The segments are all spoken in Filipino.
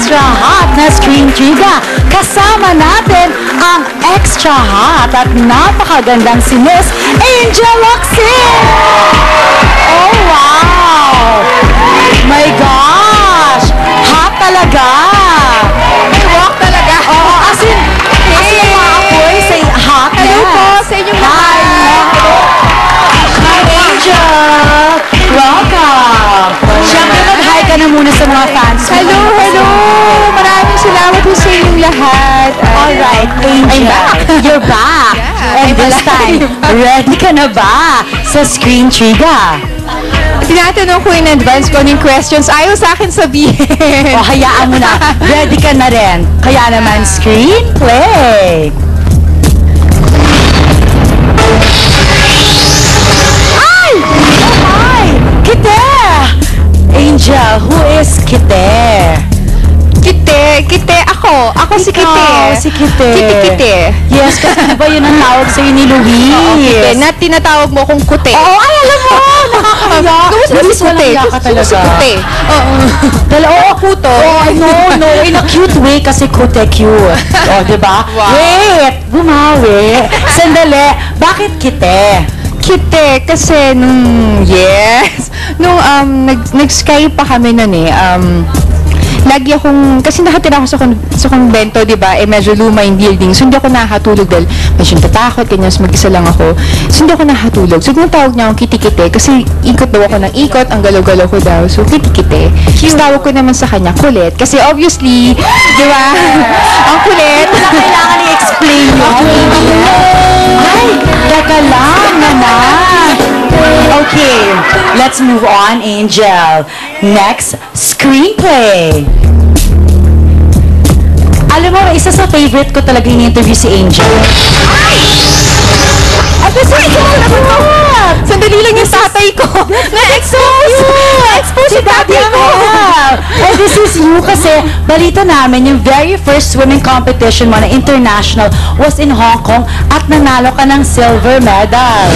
extra hot na screen trivia. Kasama natin ang extra hot at napakagandang si Miss Angel Locsin! Oh, wow! My gosh! Hot talaga! May walk talaga. Oo, as in mga apoy, say hot. Hello yes. po sa inyong lahat. Hi, Angel! Welcome! Siyempre, mag-hi ka na muna sa mga fans. Hello, hello. Maraming salamat po sa inyong lahat. Alright, Angel, you're back. Yeah, And I'm this alive. time, ready ka na ba sa screen trivia? Tinatanong ko in advance kung anong questions ayaw sa akin sabihin. O, hayaan mo na. Ready ka na rin. Kaya naman, screenplay. Ay! Oh my! Kite! Angel, who is Kite? Kite, ako. Ako si Kite. Ikaw, si Kite. Kite. Yes, kasi diba yun ang tawag sa'yo ni Luis? Oo, Kite. Na tinatawag mo kong kute. Oo, ay, alam mo! Nakakaya. Gusto mo Luis, si walang kute. iya ka talaga. Gusto si kute. Oo. Oo, kuto. Oh, no. In a cute way kasi kute cute. O, diba? Wow. Wait! Bumawi. Sandali. Bakit Kite? Kite, kasi nung nag-Skype pa kami nun lagi akong, kasi nakatira ako sa konbento, di ba, medyo luma yung building, so hindi ako nakakatulog dahil medyo natatakot, ganyan, so mag-isa lang ako, so hindi ako nakakatulog. So tinatawag niya akong kiti-kite, kasi ikot daw ako ng ikot, ang galaw-galaw ko daw, so kiti-kite. So tawag ko naman sa kanya, kulit, kasi obviously, di ba, ang kulit. Wala kailangan i-explain yun. Ay, teka lang naman. Okay, let's move on, Angel. Next, screenplay. Alam mo, isa sa favorite ko talaga yung interview si Angel. Ay! At this is so cute! Sandali lang yung tatay ko. Na-expose! Na-expose si daddy ko! And this is you kasi balita namin yung very first swimming competition mo na international was in Hong Kong at nanalo ka ng silver medal.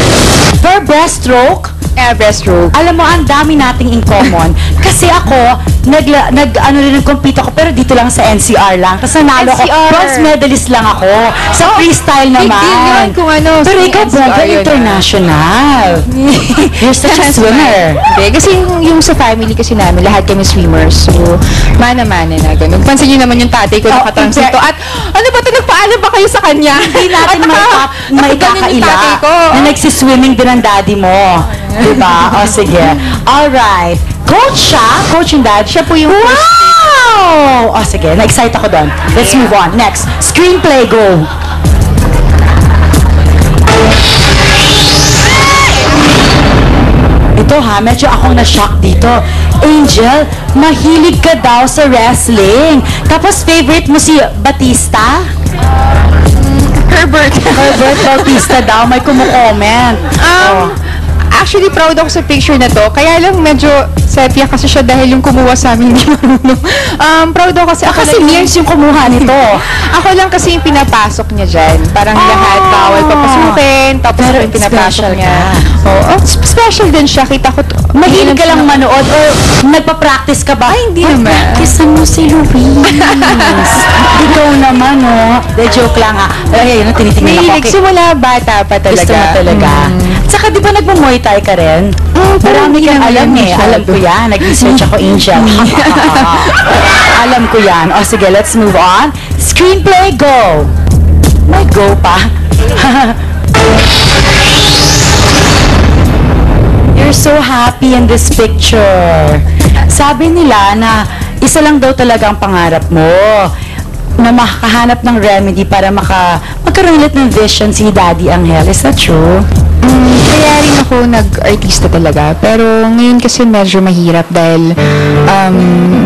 For breaststroke, Breaststroke. alam mo, ang dami nating in common. Kasi ako, nag-compete ako, pero dito lang sa NCR lang. Kasi nanalo ko, NCR. bronze medalist lang ako. Sa freestyle Big deal yun naman. kung ano. Pero sa ikaw, NCR bongga yun, international. You're such a swimmer. Hindi, kasi yung sa family kasi namin, lahat kami swimmers. So, mana-mana na ganun. Pansin niyo naman yung tatay ko Oh, nakatransito. At ano ba ito, nagpaalam ba kayo sa kanya? Hindi natin maikakaila na nagsiswimming din ang daddy mo. Diba? O, sige. Alright. Coach siya? Coach yung dad? Siya po yung Wow! O, sige. Na-excite ako doon. Let's move on. Next. Screenplay, go. Ito ha, medyo akong na-shock dito. Angel, mahilig ka daw sa wrestling. Tapos favorite mo si Batista? Herbert. Herbert Bautista daw, may kumukomment. Actually, proud ako sa picture na to. Kaya lang medyo sepia kasi siya dahil yung kumuha sa amin hindi marunong. Proud ako kasi ako Kasi lang Mears yung kumuha nito. ako lang kasi yung pinapasok niya dyan. Parang lahat bawal papasukin. Tapos Pero ako yung pinapasok special niya. ka. Special din siya. Kita ko. Mahilig ka lang manood or nagpa-practice ka ba? Ay, hindi naman. Practice mo si Luis. Ikaw naman, oh. De, joke lang ha. Ay, yun, tinitingnan ako. Mahilig. Simula bata pa talaga. Gusto mo talaga. Saka di ba nagmo-muay thai ka rin? Marami kang alam eh. Alam ko yan. Nag-research ako, Angel. Alam ko yan. O sige, let's move on. Screenplay, go! May go pa. You're so happy in this picture. Sabi nila na isa lang daw talaga ang pangarap mo na makahanap ng remedy para magkaroon ulit ng vision si Daddy Angel. Is that true? Kaya rin ako nag-artista talaga. Pero ngayon kasi medyo mahirap dahil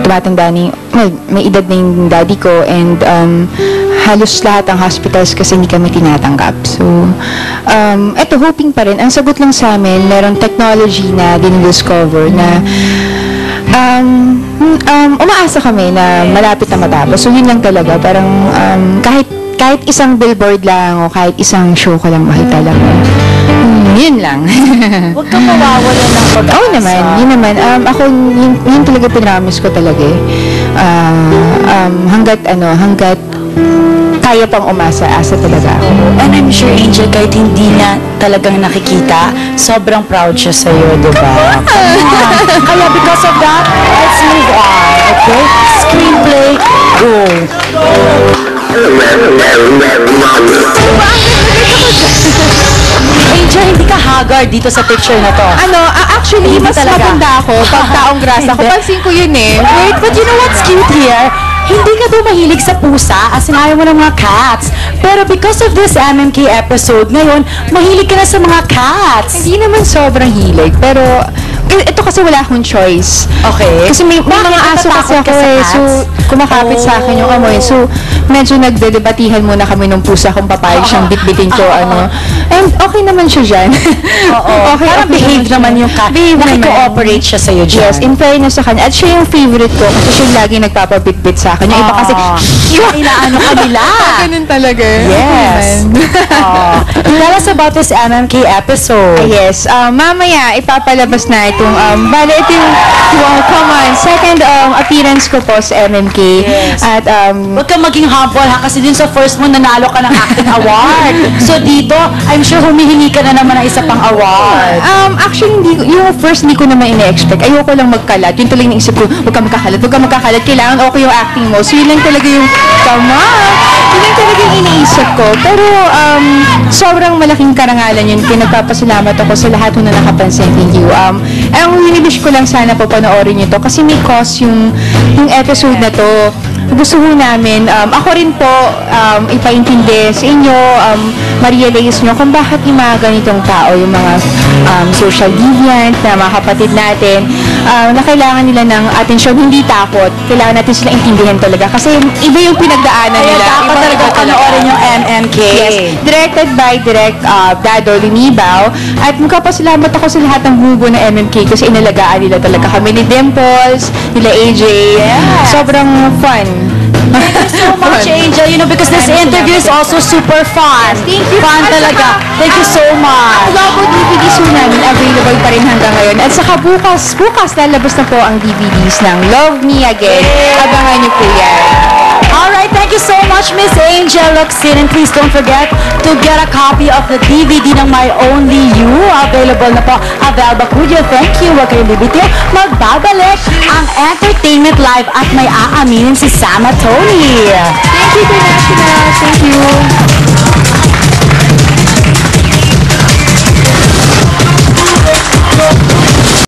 tumatanda may edad na yung daddy ko and halos lahat ng hospitals kasi hindi kami tinatanggap. So, eto, hoping pa rin. Ang sagot lang sa amin, merong technology na dinidiscover na umaasa kami na malapit na matapos. So, yun lang talaga. Parang kahit isang billboard lang o kahit isang show ko lang makita lang. Yun lang. Huwag kang mawawala ng pag-asa. Oo naman, yun naman. Ako, yun talaga pinramis ko talaga eh. Hanggat kaya pang umasa, asa talaga ako. And I'm sure, Angel, kahit hindi na talagang nakikita, sobrang proud siya sa'yo, di ba? Kaya because of that, let's move on, okay? Screenplay, go! Angel, hindi ka haggard dito sa picture na to. Actually, Hindi mas talaga. maganda ako pag taong grasa ko. Hindi. Pansin ko yun eh. Wait, but you know what's cute here? Hindi ka daw mahilig sa pusa, as in ayaw mo ng mga cats. Pero because of this MMK episode, ngayon, mahilig ka na sa mga cats. Hindi naman sobrang hilig, pero ito kasi wala akong choice. Okay. Kasi may Bakit? mga aso kasi Natatakot ako ka sa eh. cats? So, kumakapit sa akin yung amoy. So, medyo nagdedebatihan muna kami ng pusa kung papayag siyang bitbitin ko, And okay naman siya dyan. Oo. Parang behave naman yung cat. Nakiko-operate siya sa'yo dyan. Yes, in fairness sa kanya. At siya yung favorite ko kasi siya yung lagi nagpapabitbit sa akin. Yung iba kasi, inaano ka nila. ganun talaga. Yes. Tell us about this MMK episode. Yes. Mamaya, ipapalabas na itong, bale, ito yung, wow, come on, second appearance ko po sa MMK. Yes. At, Huwag kang maging humble ha, kasi din sa first mo nanalo ka ng acting award. So dito, I'm sure humihingi ka na naman ng isa pang award. actually, yung first hindi ko naman ine-expect. Ayoko lang magkalat. Yun talaga yung isip ko, huwag kang magkakalat. Kailangan okay yung acting mo. So yun lang talaga yung, tama. Yun lang talaga yung iniisip ko. Pero, sobrang malaking karangalan yun. Pinagpapasalamat ako sa lahat na nakapansin. Thank you. Ang winiwish ko lang sana po panoorin nyo to kasi may cause yung episode na to. Gusto ho namin, ako rin po, ipaintindi sa inyo, ma-realize nyo kung bakit yung mga ganitong tao, yung mga social deviant na mga kapatid natin, na kailangan nila ng atensyon, hindi takot. Kailangan natin sila intindihan talaga. Kasi iba yung pinagdaanan Kaya nila. dapat Iba talaga panoorin yung MMK. Yes. Directed by Direct Dado Lumibaw. At magpapasalamat ako sa lahat ng bubo ng MMK kasi inalagaan nila talaga kami ni Dimples, nila AJ. Yes. Sobrang fun. Thank you so much, Angel. You know, because this interview is also super fun. Thank you. Fun At talaga. saka, Thank you so much. Ang Labo DVDs po namin available pa rin hanggang ngayon. At saka bukas lalabas na po ang DVDs ng Love Me Again. Abangan niyo po yan. Alright, thank you so much, Miss Angel Locsin. And please don't forget to get a copy of the DVD ng My Only You. Available na po. Abel Bacudio, thank you. Huwag kayong bibitiw. Magbabalik ang Entertainment Live at may aaminin si Sama Tony. Thank you,